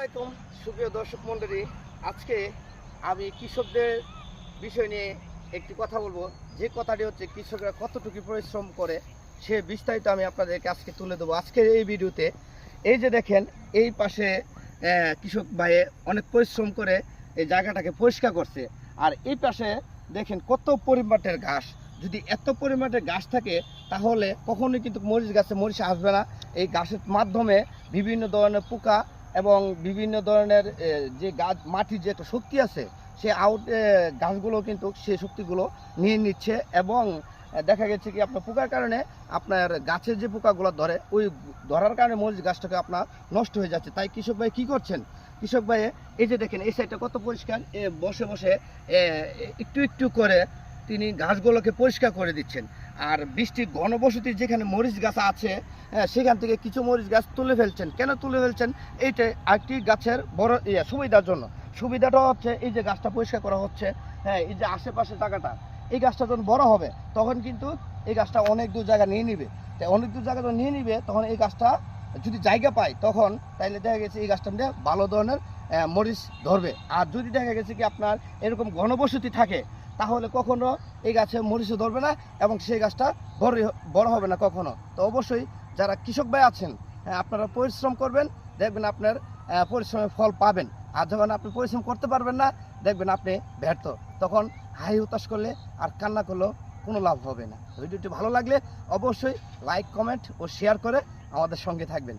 আসসালামু সুপ্রিয় দর্শক মণ্ডলী, আজকে আমি কৃষকদের বিষয় নিয়ে একটি কথা বলবো। যে কথাটি হচ্ছে কৃষকরা কতটুকু পরিশ্রম করে সে বিস্তারিত আমি আপনাদেরকে আজকে তুলে দেবো আজকের এই ভিডিওতে। এই যে দেখেন, এই পাশে কৃষক ভাই অনেক পরিশ্রম করে এই জায়গাটাকে পরিষ্কার করছে। আর এই পাশে দেখেন কত পরিমাণের ঘাস। যদি এত পরিমাণের ঘাস থাকে তাহলে কখনোই কিন্তু মরিচ গাছে মরিচ আসবে না। এই ঘাসের মাধ্যমে বিভিন্ন ধরনের পোকা এবং বিভিন্ন ধরনের যে গাছ মাটির যে একটা শক্তি আছে সে গাছগুলো কিন্তু সেই শক্তিগুলো নিয়ে নিচ্ছে। এবং দেখা গেছে কি আপনার পোকার কারণে আপনার গাছের যে পোকাগুলো ধরে ওই ধরার কারণে মরিচ গাছটাকে আপনার নষ্ট হয়ে যাচ্ছে। তাই কৃষক ভাই কী করছেন, কৃষক ভাই এই যে দেখেন এই সাইডটা কত পরিষ্কার, বসে বসে একটু একটু করে তিনি গাছগুলোকে পরিষ্কার করে দিচ্ছেন। আর বৃষ্টির ঘনবসতির যেখানে মরিচ গাছ আছে সেখান থেকে কিছু মরিচ গাছ তুলে ফেলছেন। কেন তুলে ফেলছেন? এইটা একটি গাছের বড় সুবিধার জন্য। সুবিধাটা হচ্ছে এই যে গাছটা পরিষ্কার করা হচ্ছে, হ্যাঁ, এই যে আশেপাশে জায়গাটা, এই গাছটা যখন বড় হবে তখন কিন্তু এই গাছটা অনেক দূর জায়গা নিয়ে নিবে। তাই অনেক দূর জায়গা যখন নিয়ে নিবে তখন এই গাছটা যদি জায়গা পায় তখন তাইলে দেখা গেছে এই গাছটা নিয়ে ভালো ধরনের মরিচ ধরবে। আর যদি দেখা গেছে কি আপনার এরকম ঘনবসতি থাকে তাহলে কখনো এই গাছে মরিচও ধরবে না এবং সেই গাছটা বড় হবে না কখনো। তো অবশ্যই যারা কৃষক ভাই আছেন, আপনারা পরিশ্রম করবেন, দেখবেন আপনার পরিশ্রমের ফল পাবেন। আর যখন আপনি পরিশ্রম করতে পারবেন না দেখবেন আপনি ব্যর্থ। তখন হাই হতাশ করলে আর কান্না করলেও কোনো লাভ হবে না। ভিডিওটি ভালো লাগলে অবশ্যই লাইক, কমেন্ট ও শেয়ার করে আমাদের সঙ্গে থাকবেন।